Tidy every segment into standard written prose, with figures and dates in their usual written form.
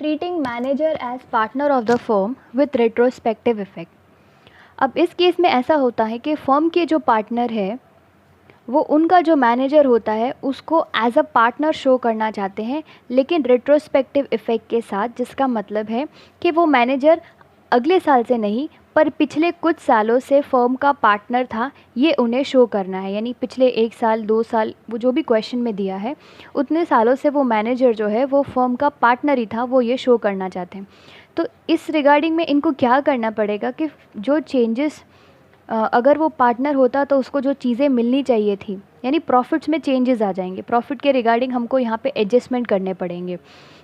Treating manager as partner of the firm with retrospective effect. अब इस case में ऐसा होता है कि फर्म के जो पार्टनर है वो उनका जो मैनेजर होता है उसको एज अ पार्टनर शो करना चाहते हैं, लेकिन रेट्रोस्पेक्टिव इफ़ेक्ट के साथ, जिसका मतलब है कि वो मैनेजर अगले साल से नहीं पर पिछले कुछ सालों से फर्म का पार्टनर था, ये उन्हें शो करना है। यानी पिछले 1 साल 2 साल वो जो भी क्वेश्चन में दिया है उतने सालों से वो मैनेजर जो है वो फर्म का पार्टनर ही था, वो ये शो करना चाहते हैं। तो इस रिगार्डिंग में इनको क्या करना पड़ेगा कि जो चेंजेस, अगर वो पार्टनर होता तो उसको जो चीज़ें मिलनी चाहिए थी, यानी प्रॉफिट्स में चेंजेस आ जाएंगे। प्रॉफिट के रिगार्डिंग हमको यहाँ पे एडजस्टमेंट करने पड़ेंगे,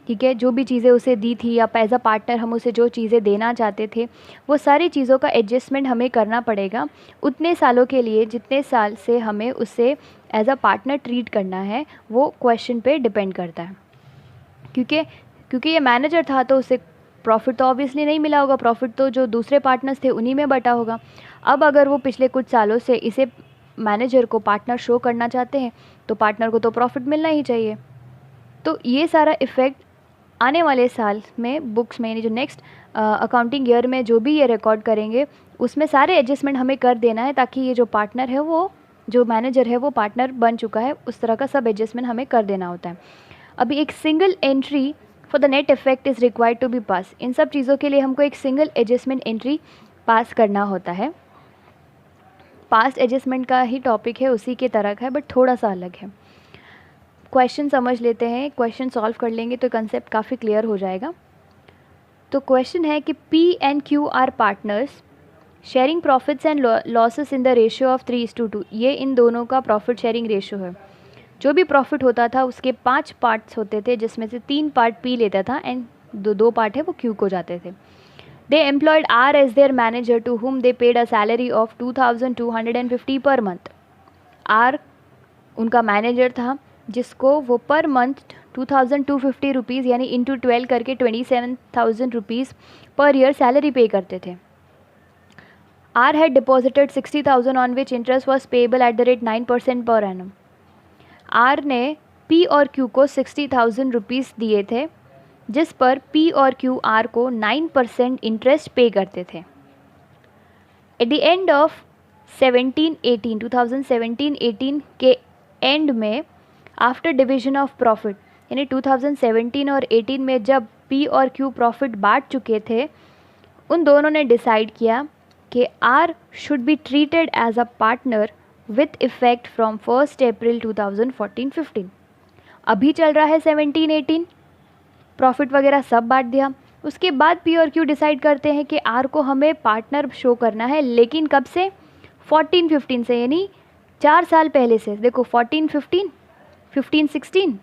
ठीक है। जो भी चीज़ें उसे दी थी या एज अ पार्टनर हम उसे जो चीज़ें देना चाहते थे वो सारी चीज़ों का एडजस्टमेंट हमें करना पड़ेगा उतने सालों के लिए जितने साल से हमें उसे एज अ पार्टनर ट्रीट करना है। वो क्वेश्चन पे डिपेंड करता है, क्योंकि ये मैनेजर था तो उसे प्रॉफिट तो ऑब्वियसली नहीं मिला होगा, प्रॉफिट तो जो दूसरे पार्टनर्स थे उन्हीं में बटा होगा। अब अगर वो पिछले कुछ सालों से इसे मैनेजर को पार्टनर शो करना चाहते हैं तो पार्टनर को तो प्रॉफिट मिलना ही चाहिए। तो ये सारा इफ़ेक्ट आने वाले साल में बुक्स में, यानी जो नेक्स्ट अकाउंटिंग ईयर में जो भी ये रिकॉर्ड करेंगे उसमें सारे एडजस्टमेंट हमें कर देना है, ताकि ये जो पार्टनर है वो, जो मैनेजर है वो पार्टनर बन चुका है, उस तरह का सब एडजस्टमेंट हमें कर देना होता है। अभी एक single entry for the net effect is required to be pass. इन सब चीज़ों के लिए हमको एक सिंगल एडजस्टमेंट एंट्री पास करना होता है। पास्ट एडजस्टमेंट का ही टॉपिक है, उसी के तरह का है, बट थोड़ा सा अलग है। क्वेश्चन समझ लेते हैं, क्वेश्चन सॉल्व कर लेंगे तो कंसेप्ट काफ़ी क्लियर हो जाएगा। तो क्वेश्चन है कि P and Q are partners sharing profits and losses in the ratio of 3:2। ये इन दोनों का प्रॉफिट शेयरिंग रेशियो है। जो भी प्रॉफिट होता था उसके 5 पार्ट्स होते थे, जिसमें से 3 पार्ट P लेता था एंड दो पार्ट है वो Q को जाते थे। They employed R as their manager to whom they paid a salary of 2,250 per month. R उनका मैनेजर था जिसको वो पर मंथ 2,250 रुपीज़ यानी इंटू 12 करके 27,000 रुपीज़ पर ईयर सैलरी पे करते थे। R had deposited 60,000 on which interest was payable at the rate 9% per annum. R ने P और Q को 60,000 रुपीज़ दिए थे, जिस पर P और Q R को 9% इंटरेस्ट पे करते थे। एट द एंड ऑफ 2017-18 के एंड में, आफ्टर डिवीजन ऑफ प्रॉफिट, यानी 2017 और 18 में जब P और Q प्रॉफिट बांट चुके थे, उन दोनों ने डिसाइड किया कि R should be treated as a partner with effect from 1 April 2014-15। अभी चल रहा है 17-18, प्रॉफिट वगैरह सब बांट दिया। उसके बाद P और Q डिसाइड करते हैं कि R को हमें पार्टनर शो करना है, लेकिन कब से? 14-15 से, यानी 4 साल पहले से। देखो 14-15, 15-16,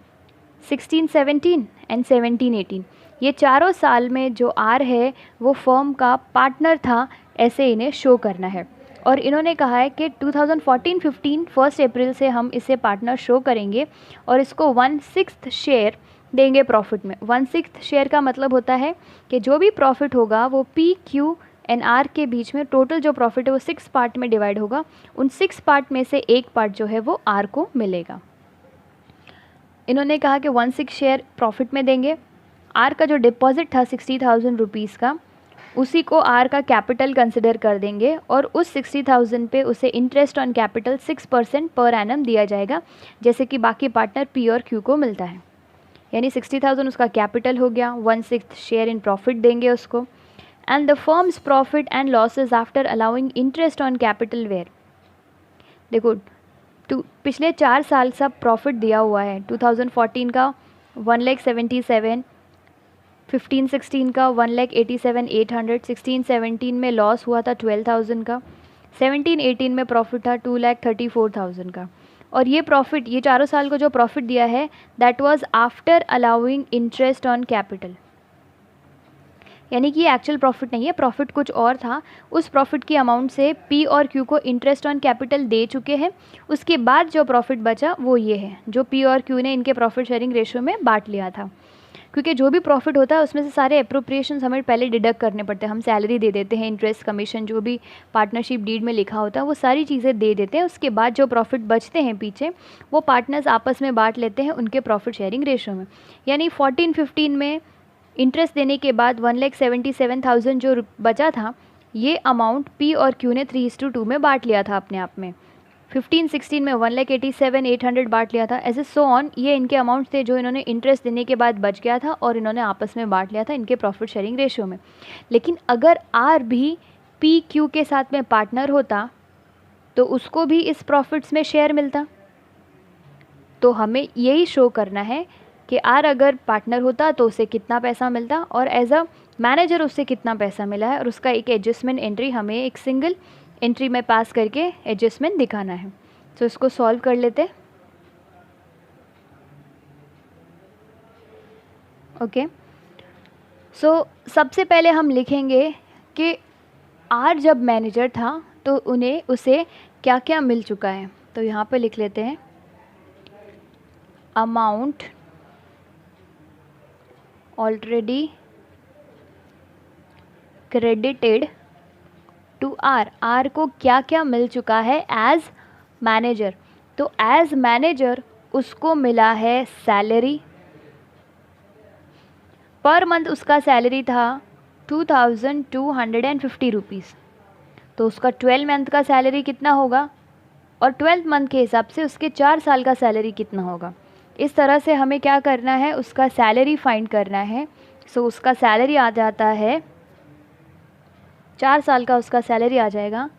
16-17 एंड 17-18, ये चारों साल में जो R है वो फर्म का पार्टनर था, ऐसे इन्हें शो करना है। और इन्होंने कहा है कि 2014-15 1 अप्रैल से हम इसे पार्टनर शो करेंगे और इसको 1/6 शेयर देंगे प्रॉफिट में। 1/6 शेयर का मतलब होता है कि जो भी प्रॉफिट होगा वो P, Q एंड R के बीच में टोटल जो प्रॉफिट है वो 6 पार्ट में डिवाइड होगा। उन 6 पार्ट में से एक पार्ट जो है वो R को मिलेगा। इन्होंने कहा कि 1/6 शेयर प्रॉफिट में देंगे। R का जो डिपॉजिट था 60,000 रुपीज़ का, उसी को R का कैपिटल कंसिडर कर देंगे और उस 60,000 पे उसे interest on capital 6% per annum दिया जाएगा, जैसे कि बाकी पार्टनर P और Q को मिलता है। यानी 60,000 उसका कैपिटल हो गया, 1/6 शेयर इन प्रॉफिट देंगे उसको। And the firm's profit and losses after allowing interest on capital where. देखो पिछले 4 साल सब प्रॉफिट दिया हुआ है। 2014 का 1,77,000, 15-16 का 1,87,800, 16-17 में लॉस हुआ था 12,000 का, 17-18 में प्रॉफिट था 2,34,000 का। और ये प्रॉफिट, ये चारों साल को जो प्रॉफिट दिया है that was after allowing interest on capital, यानी कि ये एक्चुअल प्रॉफिट नहीं है, प्रॉफिट कुछ और था। उस प्रॉफिट की अमाउंट से P और Q को इंटरेस्ट ऑन कैपिटल दे चुके हैं। उसके बाद जो प्रॉफिट बचा वो ये है, जो P और Q ने इनके प्रॉफिट शेयरिंग रेशियो में बांट लिया था। क्योंकि जो भी प्रॉफिट होता है उसमें से सारे अप्रोप्रिएशंस हमें पहले डिडक्ट करने पड़ते हैं। हम सैलरी दे देते हैं, इंटरेस्ट, कमीशन, जो भी पार्टनरशिप डीड में लिखा होता है वो सारी चीज़ें दे देते हैं। उसके बाद जो प्रॉफिट बचते हैं पीछे, वो पार्टनर्स आपस में बांट लेते हैं उनके प्रॉफिट शेयरिंग रेशियो में। यानी 14-15 में इंटरेस्ट देने के बाद 1,77,000 जो बचा था, ये अमाउंट पी और क्यू ने 3:2 में बांट लिया था अपने आप में। 15-16 में 1,87,800 बांट लिया था, ऐसे सो ऑन। ये इनके अमाउंट थे जो इन्होंने इंटरेस्ट देने के बाद बच गया था और इन्होंने आपस में बांट लिया था इनके प्रॉफिट शेयरिंग रेशियो में। लेकिन अगर आर भी पी क्यू के साथ में पार्टनर होता तो उसको भी इस प्रॉफिट्स में शेयर मिलता। तो हमें यही शो करना है कि आर अगर पार्टनर होता तो उसे कितना पैसा मिलता और एज अ मैनेजर उससे कितना पैसा मिला है, और उसका एक एडजस्टमेंट एंट्री हमें एक सिंगल एंट्री में पास करके एडजस्टमेंट दिखाना है। तो इसको सॉल्व कर लेते। ओके, सो सबसे पहले हम लिखेंगे कि आर जब मैनेजर था तो उसे क्या क्या मिल चुका है। तो यहाँ पे लिख लेते हैं amount already credited to R. R को क्या क्या मिल चुका है एज मैनेजर। तो एज मैनेजर उसको मिला है सैलरी, पर मंथ उसका सैलरी था 2,250 रुपीज़। तो उसका 12 मंथ का सैलरी कितना होगा, और 12 मंथ के हिसाब से उसके 4 साल का सैलरी कितना होगा। इस तरह से हमें क्या करना है, उसका सैलरी फाइंड करना है। सो उसका सैलरी आ जाता है, 4 साल का उसका सैलरी आ जाएगा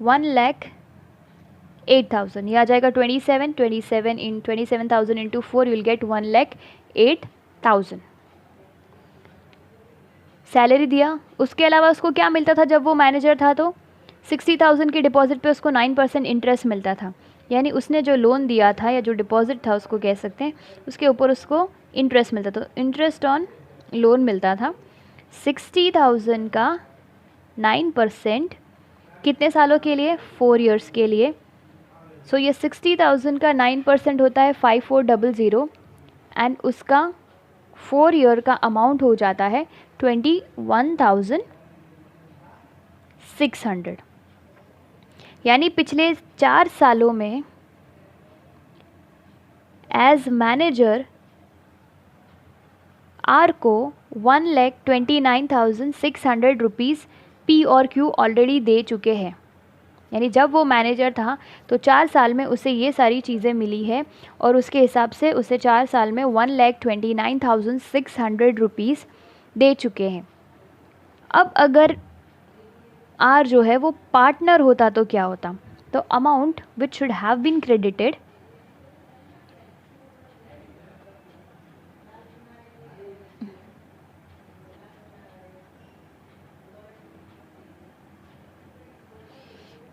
1,08,000। ये आ जाएगा 27,000 into 4 you will get 1,08,000 salary दिया। उसके अलावा उसको क्या मिलता था जब वो मैनेजर था, तो 60,000 के डिपॉजिट पे उसको 9% इंटरेस्ट मिलता था। यानी उसने जो लोन दिया था या जो डिपॉजिट था उसको कह सकते हैं, उसके ऊपर उसको इंटरेस्ट मिलता था। तो इंटरेस्ट ऑन लोन मिलता था 60,000 का 9% कितने सालों के लिए, 4 इयर्स के लिए। सो ये 60,000 का 9% होता है 5,400 एंड उसका 4 ईयर का अमाउंट हो जाता है 21,600। यानी पिछले 4 सालों में एज मैनेजर आर को 1,29,600 रुपीज़ पी और क्यू ऑलरेडी दे चुके हैं। यानी जब वो मैनेजर था तो 4 साल में उसे ये सारी चीज़ें मिली है और उसके हिसाब से उसे 4 साल में 1,29,600 रुपीज़ दे चुके हैं। अब अगर आर जो है वो पार्टनर होता तो क्या होता, तो amount which should have been credited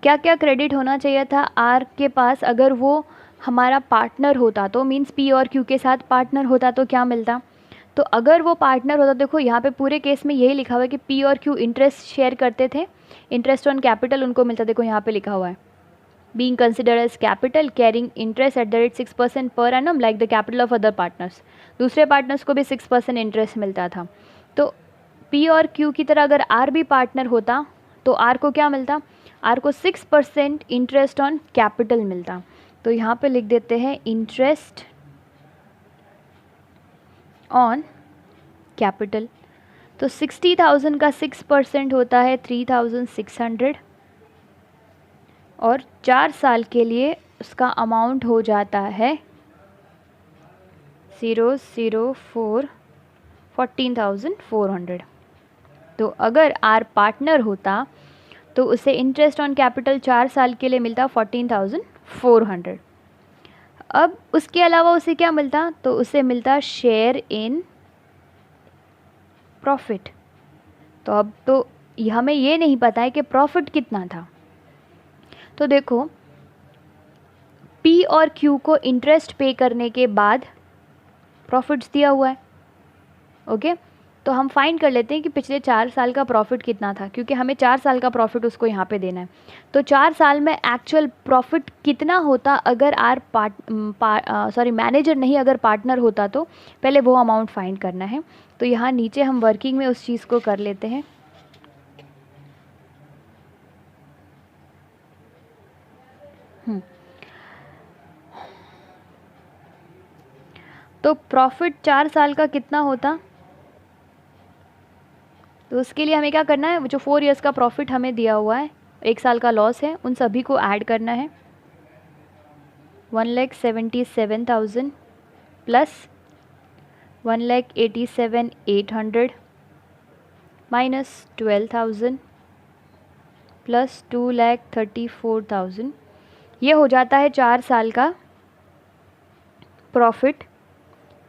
क्या क्या क्रेडिट होना चाहिए था आर के पास अगर वो हमारा पार्टनर होता, तो मीन्स पी और क्यू के साथ पार्टनर होता तो क्या मिलता। तो अगर वो पार्टनर होता, देखो यहाँ पे पूरे केस में यही लिखा हुआ है कि पी और क्यू इंटरेस्ट शेयर करते थे, इंटरेस्ट ऑन कैपिटल उनको मिलता। देखो यहाँ पे लिखा हुआ है being considered as capital carrying interest at the rate 6% per annum like the capital of other partners. दूसरे पार्टनर्स को भी 6% इंटरेस्ट मिलता था। तो पी और क्यू की तरह अगर आर भी पार्टनर होता तो आर को क्या मिलता, आर को 6% इंटरेस्ट ऑन कैपिटल मिलता। तो यहाँ पे लिख देते हैं इंटरेस्ट ऑन कैपिटल। तो 60,000 का 6% होता है 3,600 और 4 साल के लिए उसका अमाउंट हो जाता है 14,400। तो अगर आर पार्टनर होता तो उसे इंटरेस्ट ऑन कैपिटल 4 साल के लिए मिलता 14,400। अब उसके अलावा उसे क्या मिलता, तो उसे मिलता शेयर इन प्रॉफिट। तो अब तो हमें ये नहीं पता है कि प्रॉफिट कितना था। तो देखो पी और क्यू को इंटरेस्ट पे करने के बाद प्रॉफिट्स दिया हुआ है। ओके, तो हम फाइंड कर लेते हैं कि पिछले 4 साल का प्रॉफिट कितना था, क्योंकि हमें 4 साल का प्रॉफिट उसको यहाँ पे देना है। तो 4 साल में एक्चुअल प्रॉफिट कितना होता अगर आर मैनेजर नहीं अगर पार्टनर होता, तो पहले वो अमाउंट फाइंड करना है। तो यहाँ नीचे हम वर्किंग में उस चीज़ को कर लेते हैं। तो प्रॉफिट 4 साल का कितना होता, तो उसके लिए हमें क्या करना है, जो 4 ईयर्स का प्रॉफिट हमें दिया हुआ है, 1 साल का लॉस है, उन सभी को ऐड करना है। 1,77,000 प्लस 1,87,800 माइनस 12,000 प्लस 2,34,000, ये हो जाता है 4 साल का profit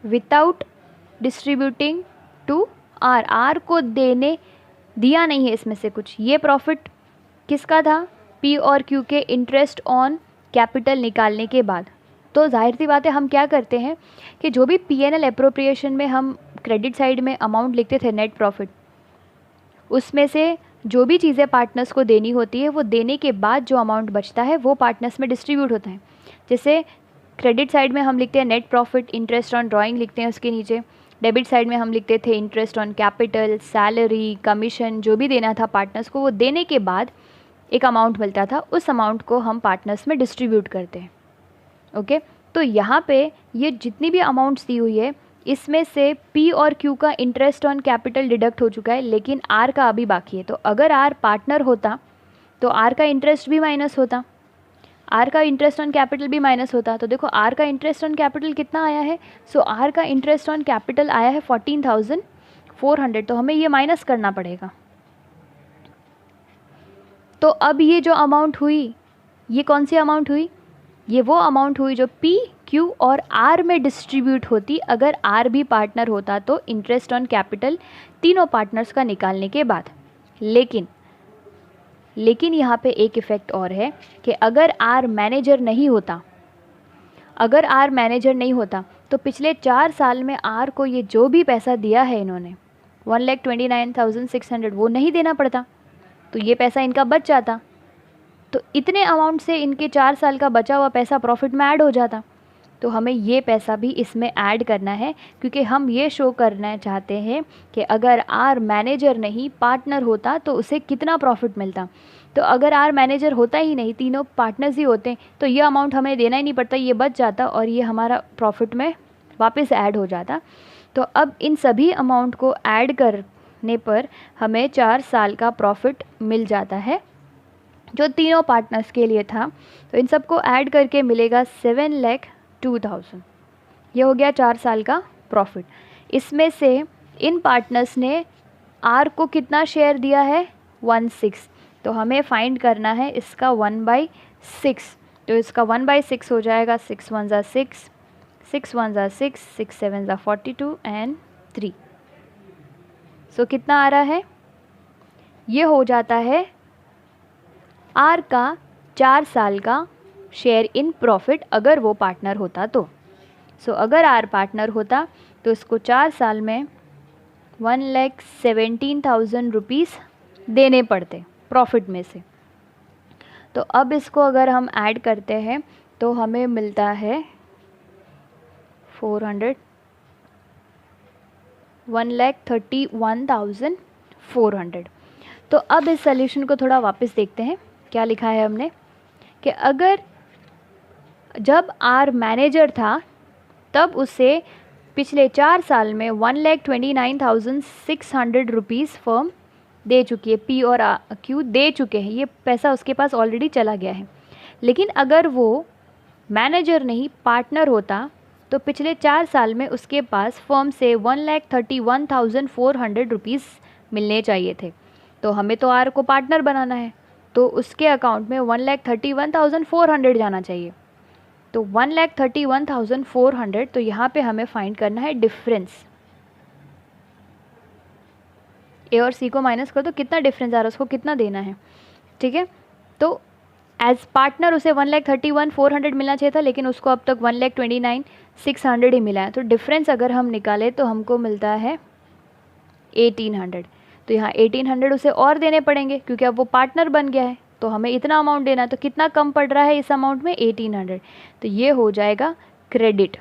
without distributing to R. R को दिया नहीं है इसमें से कुछ। ये प्रॉफिट किसका था, पी और क्यू के इंटरेस्ट ऑन कैपिटल निकालने के बाद। तो जाहिर सी बात है, हम क्या करते हैं कि जो भी P&L एप्रोप्रिएशन में हम क्रेडिट साइड में अमाउंट लिखते थे नेट प्रॉफिट, उसमें से जो भी चीज़ें पार्टनर्स को देनी होती है वो देने के बाद जो अमाउंट बचता है वो पार्टनर्स में डिस्ट्रीब्यूट होता है। जैसे क्रेडिट साइड में हम लिखते हैं net profit, interest on drawing लिखते हैं उसके नीचे। डेबिट साइड में हम लिखते थे interest on capital, salary, commission, जो भी देना था पार्टनर्स को, वो देने के बाद एक अमाउंट मिलता था, उस अमाउंट को हम पार्टनर्स में डिस्ट्रीब्यूट करते हैं। ओके, तो यहाँ पे ये जितनी भी अमाउंट्स दी हुई है, इसमें से पी और क्यू का इंटरेस्ट ऑन कैपिटल डिडक्ट हो चुका है, लेकिन आर का अभी बाकी है। तो अगर आर पार्टनर होता तो आर का इंटरेस्ट भी माइनस होता, आर का इंटरेस्ट ऑन कैपिटल भी माइनस होता। तो देखो आर का इंटरेस्ट ऑन कैपिटल कितना आया है, सो आर का इंटरेस्ट ऑन कैपिटल आया है 14,400, तो हमें ये माइनस करना पड़ेगा। तो अब ये जो अमाउंट हुई, ये कौन सी अमाउंट हुई, ये वो अमाउंट हुई जो पी, क्यू और आर में डिस्ट्रीब्यूट होती अगर आर भी पार्टनर होता तो इंटरेस्ट ऑन कैपिटल तीनों पार्टनर्स का निकालने के बाद। लेकिन यहाँ पे एक इफ़ेक्ट और है कि अगर आर मैनेजर नहीं होता, अगर आर मैनेजर नहीं होता तो पिछले 4 साल में आर को ये जो भी पैसा दिया है इन्होंने 1,29,600 वो नहीं देना पड़ता, तो ये पैसा इनका बच जाता। तो इतने अमाउंट से इनके 4 साल का बचा हुआ पैसा प्रॉफिट में ऐड हो जाता। तो हमें ये पैसा भी इसमें ऐड करना है, क्योंकि हम ये शो करना चाहते हैं कि अगर आर मैनेजर नहीं पार्टनर होता तो उसे कितना प्रॉफिट मिलता। तो अगर आर मैनेजर होता ही नहीं, तीनों पार्टनर्स ही होते, तो ये अमाउंट हमें देना ही नहीं पड़ता, ये बच जाता और ये हमारा प्रॉफिट में वापस ऐड हो जाता। तो अब इन सभी अमाउंट को ऐड करने पर हमें 4 साल का प्रॉफिट मिल जाता है जो तीनों पार्टनर्स के लिए था। तो इन सबको ऐड करके मिलेगा 7,02,000। ये हो गया 4 साल का प्रॉफिट। इसमें से इन पार्टनर्स ने आर को कितना शेयर दिया है, 1/6। तो हमें फाइंड करना है इसका 1/6। तो इसका 1/6 हो जाएगा 6 1 ज़ा 6, 6 1 ज़ा 6, 6 7 ज़ा 42 एंड 3। सो कितना आ रहा है, ये हो जाता है आर का 4 साल का शेयर इन प्रॉफिट अगर वो पार्टनर होता तो। सो अगर आर पार्टनर होता तो इसको 4 साल में 1,17,000 रुपीज़ देने पड़ते प्रॉफिट में से। तो अब इसको अगर हम ऐड करते हैं तो हमें मिलता है 400, 1,31,400। तो अब इस सॉल्यूशन को थोड़ा वापस देखते हैं, क्या लिखा है हमने कि अगर जब आर मैनेजर था तब उसे पिछले 4 साल में 1,29,600 रुपीज़ फर्म दे चुकी है, पी और क्यू दे चुके हैं, ये पैसा उसके पास ऑलरेडी चला गया है। लेकिन अगर वो मैनेजर नहीं पार्टनर होता तो पिछले 4 साल में उसके पास फर्म से 1,31,400 रुपीज़ मिलने चाहिए थे। तो हमें तो आर को पार्टनर बनाना है, तो उसके अकाउंट में 1,31,400 जाना चाहिए। तो 1,31,400, तो यहाँ पे हमें फाइंड करना है डिफरेंस। ए और सी को माइनस कर दो, कितना डिफरेंस आ रहा है, उसको कितना देना है, ठीक है। तो एज पार्टनर उसे 1,31,400 मिलना चाहिए था, लेकिन उसको अब तक 1,29,600 ही मिला है। तो डिफरेंस अगर हम निकालें तो हमको मिलता है 1,800। तो यहाँ 1,800 उसे और देने पड़ेंगे क्योंकि अब वो पार्टनर बन गया है, तो हमें इतना अमाउंट देना है। तो कितना कम पड़ रहा है इस अमाउंट में, 1,800। तो ये हो जाएगा क्रेडिट।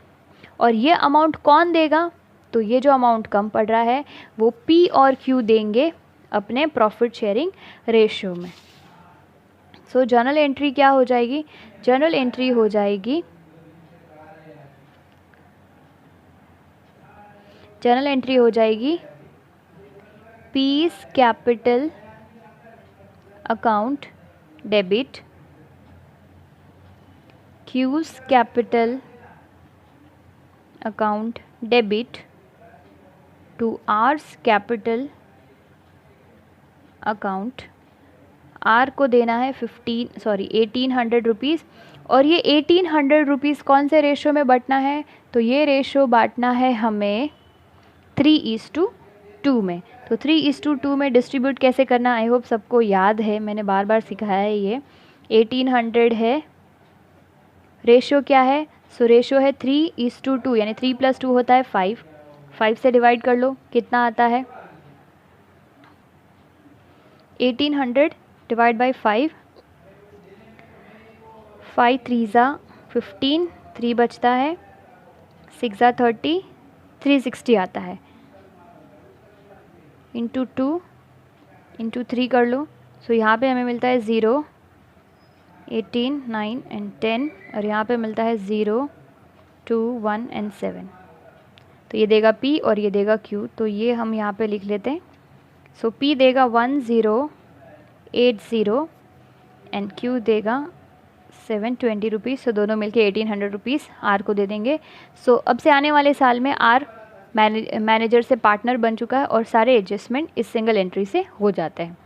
और ये अमाउंट कौन देगा, तो ये जो अमाउंट कम पड़ रहा है वो पी और क्यू देंगे अपने प्रॉफिट शेयरिंग रेशियो में। सो जर्नल एंट्री क्या हो जाएगी, जर्नल एंट्री हो जाएगी, जर्नल एंट्री हो जाएगी P's capital account debit, Q's capital account debit to R's capital account। R को देना है 1800 रुपीज़, और ये 1800 रुपीज़ कौन से रेशो में बंटना है, तो ये रेशो बांटना है हमें 3:2 में। तो 3:2 में डिस्ट्रीब्यूट कैसे करना, आई होप सबको याद है, मैंने बार बार सिखाया है ये। 1800 है, रेशो क्या है, सो रेशो है 3:2, यानी 3 + 2 होता है 5। 5 से डिवाइड कर लो, कितना आता है 1800 डिवाइड बाई 5, 5 3 ज़ा 15, 3 बचता है, 6 ज़ा 30, 360 आता है। इंटू 2 इंटू 3 कर लो, सो यहाँ पे हमें मिलता है 0, 18, 9 एंड 10, और यहाँ पे मिलता है 0, 2, 1 एंड 7। तो ये देगा P और ये देगा Q, तो ये हम यहाँ पे लिख लेते हैं। सो P देगा 1080 एंड Q देगा 720 रुपीज़। सो दोनों मिलके 1800 रुपीज़ R को दे देंगे। सो अब से आने वाले साल में R मैनेजर से पार्टनर बन चुका है और सारे एडजस्टमेंट इस सिंगल एंट्री से हो जाते हैं।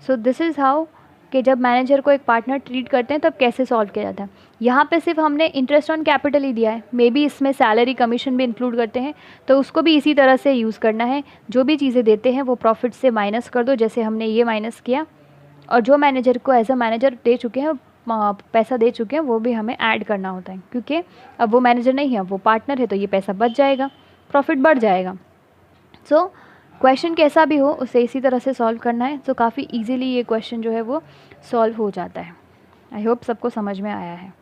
सो दिस इज़ हाउ कि जब मैनेजर को एक पार्टनर ट्रीट करते हैं तब कैसे सॉल्व किया जाता है। यहाँ पे सिर्फ हमने इंटरेस्ट ऑन कैपिटल ही दिया है, मे बी इसमें सैलरी कमीशन भी इंक्लूड करते हैं, तो उसको भी इसी तरह से यूज़ करना है। जो भी चीज़ें देते हैं वो प्रॉफिट से माइनस कर दो, जैसे हमने ये माइनस किया, और जो मैनेजर को एज अ मैनेजर दे चुके हैं, पैसा दे चुके हैं, वो भी हमें ऐड करना होता है, क्योंकि अब वो मैनेजर नहीं है, अब वो पार्टनर है, तो ये पैसा बच जाएगा, प्रॉफिट बढ़ जाएगा। सो क्वेश्चन कैसा भी हो उसे इसी तरह से सॉल्व करना है। तो काफ़ी इजीली ये क्वेश्चन जो है वो सॉल्व हो जाता है। आई होप सबको समझ में आया है।